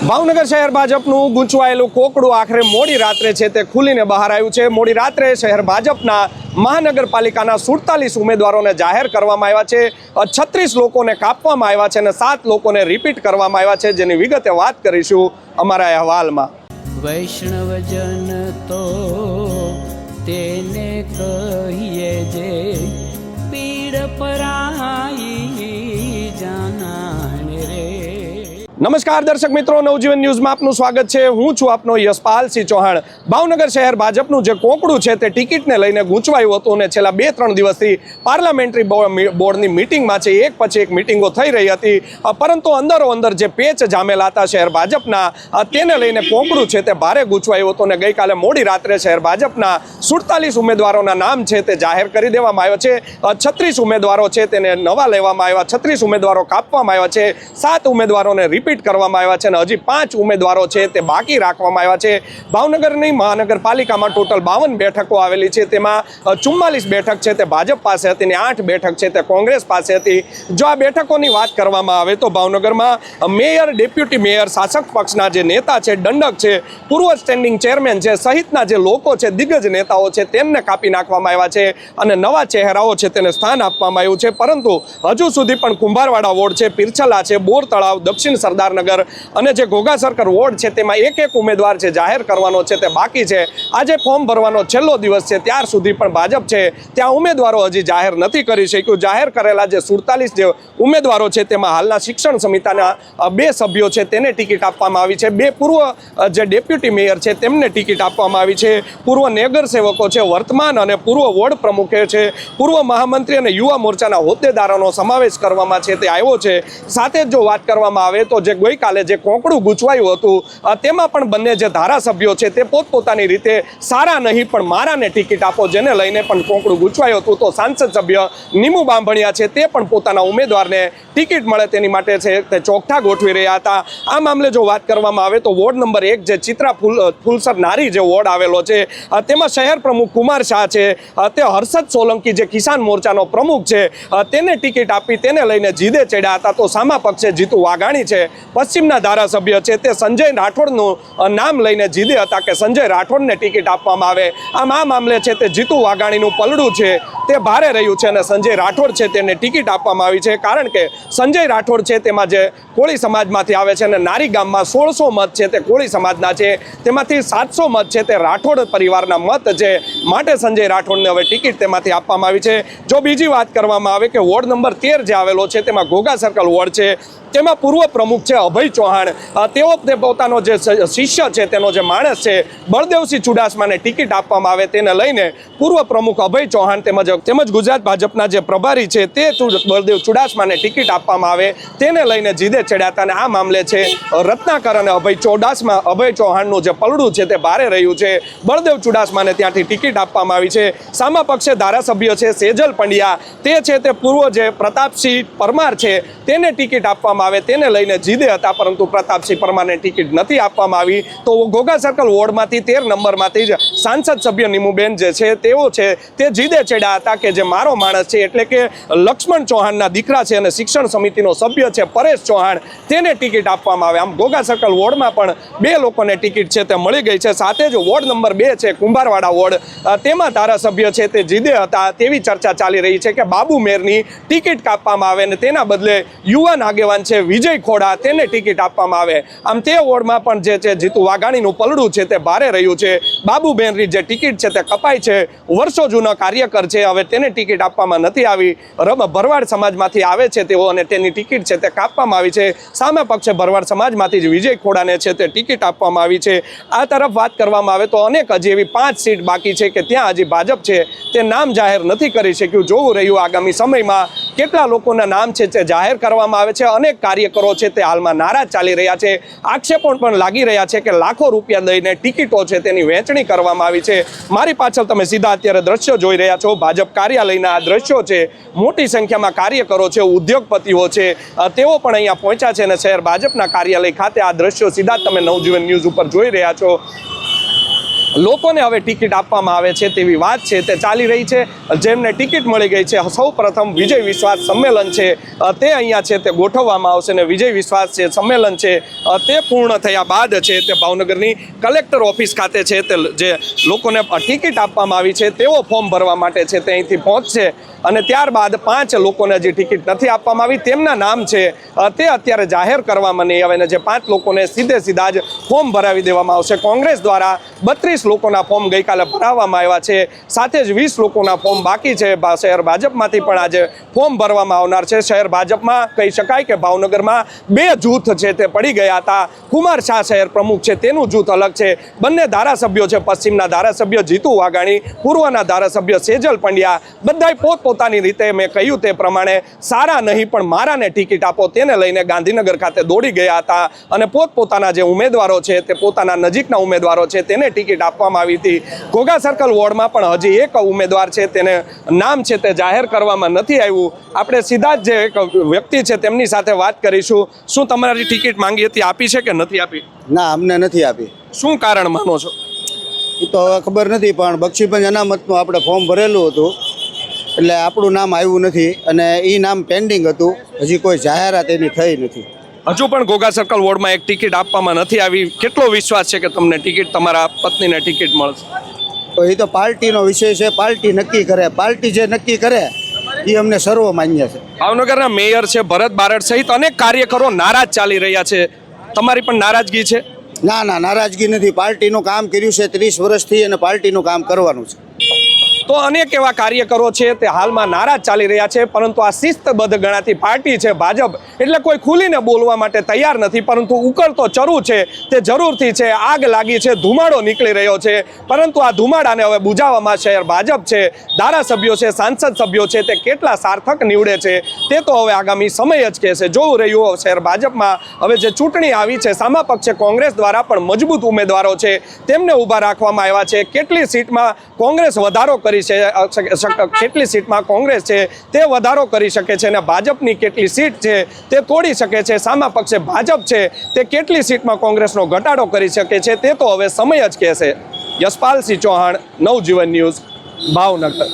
ભાવનગર શહેર ભાજપનું ગૂંચવાયેલું કોકડું આખરે મોડી રાત્રે છે તે ખુલીને બહાર આવ્યું છે। મોડી રાત્રે શહેર ભાજપના મહાનગરપાલિકાના 47 ઉમેદવારોને જાહેર કરવામાં આવ્યા છે। 36 લોકોને કાપવામાં આવ્યા છે અને 7 લોકોને રિપીટ કરવામાં આવ્યા છે, જેની વિગતે વાત કરીશું અમારા અહેવાલમાં। વૈષ્ણવજન તો તેને કહીએ જે પીડ પરાઈ જાનાને રે। નમસ્કાર દર્શક મિત્રો, નવજીવન ન્યૂઝમાં આપનું સ્વાગત છે। હું છું આપનો યશપાલસિંહ ચૌહાણ। ભાવનગર શહેર ભાજપનું જે કોકડું છે તે ટિકિટને લઈને ગૂંચવાયું હતું અને છેલ્લા 2-3 દિવસથી પાર્લામેન્ટરી બોર્ડની મિટિંગમાં છે એક પછી એક મિટિંગો થઈ રહી હતી, પરંતુ અંદરો અંદર જે પેચ જામેલા હતા શહેર ભાજપના, તેને લઈને કોકડું છે તે ભારે ગૂંચવાયું હતું અને ગઈકાલે મોડી રાત્રે શહેર ભાજપના 47 ઉમેદવારોના નામ છે તે જાહેર કરી દેવામાં આવ્યા છે। 36 ઉમેદવારો છે તેને નવા લેવામાં આવ્યા, 36 ઉમેદવારો કાપવામાં આવ્યા છે, 7 ઉમેદવારોને રિપીટ કરવામાં આવ્યા છે અને હજી 5 ઉમેદવારો છે તે બાકી રાખવામાં આવ્યા છે। ભાવનગરની મહાનગરપાલિકામાં ટોટલ 52 બેઠકો આવેલી છે, તેમાં 44 બેઠક છે તે ભાજપ પાસે હતી અને 8 બેઠક છે તે કોંગ્રેસ પાસે હતી। જો આ બેઠકોની વાત કરવામાં આવે તો ભાવનગરમાં મેયર, ડેપ્યુટી મેયર, શાસક પક્ષના જે નેતા છે, દંડક છે, પૂર્વ સ્ટેન્ડિંગ ચેરમેન છે સહિતના જે લોકો છે, દિગ્ગજ નેતાઓ છે, તેમને કાપી નાખવામાં આવ્યા છે અને નવા ચહેરાઓ છે તેને સ્થાન આપવામાં આવ્યું છે। પરંતુ હજુ સુધી પણ કુંભારવાડા વોર્ડ છે, પીરછલા છે, બોર તળાવ, દક્ષિણ સરદારનગર અને જે ઘોઘા સર્કલ વોર્ડ છે તેમાં એક ઉમેદવાર છે જાહેર કરવાનો છે તે બાકી છે। આજે ફોર્મ ભરવાનો છેલ્લો દિવસ છે, ત્યાર સુધી પણ ભાજપ છે ત્યાં ઉમેદવારો હજી જાહેર નથી કરી શક્યું। જાહેર કરેલા જે 47 જે ઉમેદવારો છે તેમાં હાલના શિક્ષણ સમિતિના 2 સભ્યો છે તેને ટિકિટ આપવામાં આવી છે, 2 પૂર્વ જે ડેપ્યુટી મેયર છે તેમને ટિકિટ આપવામાં આવી છે, પૂર્વ નગર સેવકો છે, વર્તમાન અને પૂર્વ વોર્ડ પ્રમુખે છે, પૂર્વ મહામંત્રી અને યુવા મોરચાના હોદ્દેદારોનો સમાવેશ કરવામાં છે તે આવ્યો છે। સાથે જ જો વાત કરવામાં આવે તો જે ગઈકાલે જે કોકડું ગૂંચવાયું હતું તેમાં પણ બંને જે ધારાસભ્યો છે તે પોતપોતાની રીતે સારા નહીં પણ મારાને ટિકિટ આપો જેને લઈને પણ કોકડું ગૂંચવાયું હતું। તો સાંસદ સભ્ય નીમુ બાંભણિયા છે તે પણ પોતાના ઉમેદવારને ટિકિટ મળે તેની માટે છે તે ચોકઠા ગોઠવી રહ્યા હતા। આ મામલે જો વાત કરવામાં આવે તો વોર્ડ નંબર 1 જે ચિત્રા ફુલસર નારી જે વોર્ડ આવેલો છે તેમાં શહેર પ્રમુખ કુમાર શાહ છે તે હર્ષદ સોલંકી જે કિસાન મોરચાનો પ્રમુખ છે તેને ટિકિટ આપી તેને લઈને જીદે ચડ્યા હતા। તો સામા પક્ષે જીતુ વાઘાણી છે, પશ્ચિમના ધારાસભ્ય છે તે સંજય રાઠોડનું નામ લઈને જીદે હતા કે સંજય રાઠોડને ટિકિટ આપવામાં આવે। આમ આ મામલે છે તે જીતુ વાઘાણીનું પલડું છે તે ભારે રહ્યું છે અને સંજય રાઠોડ છે તેને ટિકિટ આપવામાં આવી છે, કારણ કે સંજય રાઠોડ છે તેમાં જે કોળી સમાજમાંથી આવે છે અને નારી ગામમાં 1600 મત છે તે કોળી સમાજના છે, તેમાંથી 700 મત છે તે રાઠોડ પરિવારના મત છે, માટે સંજય રાઠોડને હવે ટિકિટ તેમાંથી આપવામાં આવી છે। જો બીજી વાત કરવામાં આવે કે વોર્ડ નંબર 13 જે આવેલો છે તેમાં ઘોઘા સર્કલ વોર્ડ છે, તેમાં પૂર્વ પ્રમુખ છે અભય ચૌહાણ, તેઓ પોતાનો જે શિષ્ય છે તેનો જે માણસ છે બળદેવસિંહ ચુડાસમાને ટિકિટ આપવામાં આવે તેને લઈને પૂર્વ પ્રમુખ અભય ચૌહાણ તેમજ ગુજરાત ભાજપના જે પ્રભારી છે તે બળદેવ ચુડાસમાને ટિકિટ આપવામાં આવે તેને લઈને જીદે ચડ્યા હતા અને આ મામલે છે રત્નાકર અને અભય ચૌહાણનું જે પલડું છે તે ભારે રહ્યું છે। બળદેવ ચુડાસમાને ત્યાંથી ટિકિટ આપવામાં આવી છે। સામા પક્ષે ધારાસભ્ય છે સેજલ પંડ્યા, તે છે તે પૂર્વ જે પ્રતાપસિંહ પરમાર છે તેને ટિકિટ આપવામાં આવે તેને લઈને જીદે હતા, પરંતુ પ્રતાપસિંહ પરમારને ટિકિટ નથી આપવામાં આવી। તો ઘોઘા સર્કલ વોર્ડમાંથી 13 નંબરમાંથી જ સાંસદ સભ્ય નીમુબેન જે છે તેઓ છે તે જીદે ચડ્યા હતા કે જે મારો માણસ છે એટલે કે લક્ષ્મણ ચૌહાણના દીકરા છે અને શિક્ષણ સમિતિનો સભ્ય છે પરેશ ચૌહાણ, તેને ટિકિટ આપવામાં આવે। આમ ઘોઘા સર્કલ વોર્ડમાં પણ 2 લોકોને ટિકિટ છે તે મળી ગઈ છે। સાથે જ વોર્ડ નંબર 2 છે કુંભારવાડા વોર્ડ, તેમાં ધારાસભ્ય છે તે જીદે હતા તેવી ચર્ચા ચાલી રહી છે કે બાબુ મેરની ટિકિટ કાપવામાં આવે અને તેના બદલે યુવાન આગેવાન છે વિજય ખોડા તેને ટિકિટ આપવામાં આવે। આમ તે વોર્ડમાં પણ જે છે જીતુ વાઘાણીનું પલડું છે તે ભારે રહ્યું છે। બાબુબેનની જે ટિકિટ છે તે કપાઈ છે, વર્ષો જૂનો કાર્યકર છે, હવે તેને ટિકિટ આપવામાં નથી આવી। ભરવાડ સમાજમાંથી આવે છે તેઓ અને તેની ટિકિટ છે તે કાપવામાં આવી છે। સામે પક્ષે ભરવાડ સમાજમાંથી જ વિજય ખોડાને છે તે ટિકિટ આપવામાં આવી છે। આ તરફ વાત કરવામાં આવે તો અનેક હજી એવી 5 સીટ બાકી છે કે ત્યાં હજી ભાજપ છે તે નામ જાહેર નથી કરી શક્યું। જોવું રહ્યું આગામી સમયમાં કેટલા લોકોના નામ છે તે જાહેર કરવામાં આવે છે। અનેક કાર્યકરો છે તે હાલમાં નારાજ ચાલી રહ્યા છે, આક્ષેપો પણ લાગી રહ્યા છે કે લાખો રૂપિયા દઈને ટિકિટો છે તેની વહેંચણી કરવામાં આવી છે। મારી પાછળ તમે સીધા અત્યારે દ્રશ્યો જોઈ રહ્યા છો, ભાજપ કાર્યાલયના આ દ્રશ્યો છે, મોટી સંખ્યામાં કાર્યકરો છે, ઉદ્યોગપતિઓ છે, તેઓ પણ અહીંયા પહોંચ્યા છે અને શહેર ભાજપના કાર્યાલય ખાતે આ દ્રશ્યો સીધા તમે નવજીવન ન્યૂઝ ઉપર જોઈ રહ્યા છો। લોકોને હવે ટિકિટ આપવામાં આવે છે તેવી વાત છે તે ચાલી રહી છે. જેમને ટિકિટ મળી ગઈ છે, સૌ પ્રથમ વિજય વિશ્વાસ સંમેલન છે તે અહીંયા છે તે ગોઠવવામાં આવશે અને વિજય વિશ્વાસ છે સંમેલન છે તે પૂર્ણ થયા બાદ છે તે ભાવનગરની કલેક્ટર ઓફિસ ખાતે છે તે જે લોકોને ટિકિટ આપવામાં આવી છે તેઓ ફોર્મ ભરવા માટે છે તે અહીંથી પહોંચશે અને ત્યારબાદ 5 લોકોને હજી ટિકિટ નથી આપવામાં આવી. તેમના નામ છે તે અત્યારે જાહેર કરવામાં નહીં આવે અને જે 5 લોકોને સીધા જ ફોર્મ ભરાવી દેવામાં આવશે. કોંગ્રેસ દ્વારા 32 લોકોના ફોર્મ ગઈકાલે ભરાવવામાં આવ્યા છે, સાથે જ 20 લોકોના ફોર્મ બાકી છે. શહેર ભાજપમાંથી પણ આજે ફોર્મ ભરવામાં આવનાર છે. શહેર ભાજપમાં કહી શકાય કે ભાવનગરમાં 2 જૂથ છે તે પડી ગયા હતા. કુમાર શાહ શહેર પ્રમુખ છે તેનું જૂથ અલગ છે. બંને ધારાસભ્યો છે, પશ્ચિમના ધારાસભ્ય જીતુ વાઘાણી, પૂર્વના ધારાસભ્ય સેજલ પંડ્યા, બધાય પોતપોતાની રીતે મેં કહ્યું તે પ્રમાણે સારા નહીં પણ મારાને ટિકિટ આપો તેને લઈને ગાંધીનગર ખાતે દોડી ગયા હતા અને પોતપોતાના જે ઉમેદવારો છે તે પોતાના નજીકના ઉમેદવારો છે તેને ટિકિટ આપવામાં આવી હતી. ઘોઘા સર્કલ વોર્ડમાં પણ હજી એક ઉમેદવાર છે તેને નામ છે તે જાહેર કરવામાં નથી આવ્યું. આપણે સીધા જ જે એક વ્યક્તિ છે તેમની સાથે વાત કરીશું. શું તમારી ટિકિટ માંગી હતી, આપી છે કે નથી આપી? ના, અમને નથી આપી. શું કારણ માનો છો? એ તો હવે ખબર નથી, પણ બક્ષીપંચ અનામતનું આપણે ફોર્મ ભરેલું હતું એટલે આપણું નામ આવ્યું નથી અને એ નામ પેન્ડિંગ હતું. હજી કોઈ જાહેરાત એની થઈ નથી. હજુ પણ ઘોઘા સર્કલ વોર્ડમાં એક ટિકિટ આપવામાં નથી આવી. કેટલો વિશ્વાસ છે કે તમને ટિકિટ, તમારા પત્નીને ટિકિટ મળશે? તો એ તો પાર્ટીનો વિષય છે, પાર્ટી નક્કી કરે. પાર્ટી જે નક્કી કરે એ અમને સર્વ માન્ય છે. ભાવનગરના મેયર છે ભરત બારડ સહિત અનેક કાર્યકરો નારાજ ચાલી રહ્યા છે. તમારી પણ નારાજગી છે? ના, નારાજગી નથી. પાર્ટીનું કામ કર્યું છે 30 વર્ષથી અને પાર્ટીનું કામ કરવાનું છે. તો અનેક એવા કાર્યકરો છે તે હાલમાં નારાજ ચાલી રહ્યા છે, પરંતુ આ શિસ્તબદ્ધ ગણાતી પાર્ટી છે ભાજપ, એટલે કોઈ ખુલીને બોલવા માટે તૈયાર નથી. પરંતુ ઉકળતો ચરુ છે તે જરૂરથી છે. આગ લાગી છે, ધુમાડો નીકળી રહ્યો છે, પરંતુ આ ધુમાડાને હવે બુઝાવવામાં શહેર ભાજપ છે, ધારાસભ્યો છે, સાંસદ સભ્યો છે તે કેટલા સાર્થક નીવડે છે તે તો હવે આગામી સમય જ કહેશે. જોવું રહ્યું શહેર ભાજપમાં હવે જે ચૂંટણી આવી છે, સામા પક્ષે કોંગ્રેસ દ્વારા પણ મજબૂત ઉમેદવારો છે તેમને ઊભા રાખવામાં આવ્યા છે. કેટલી સીટમાં કોંગ્રેસ વધારો કરી છે, કેટલી સીટમાં કોંગ્રેસ છે તે વધારો કરી શકે છે અને ભાજપની કેટલી સીટ છે તે તોડી શકે છે, સામા પક્ષે ભાજપ છે તે કેટલી સીટમાં કોંગ્રેસનો ઘટાડો કરી શકે છે તે તો હવે સમય જ કહેશે. યશપાલસિંહ ચૌહાણ, નવજીવન ન્યૂઝ, ભાવનગર.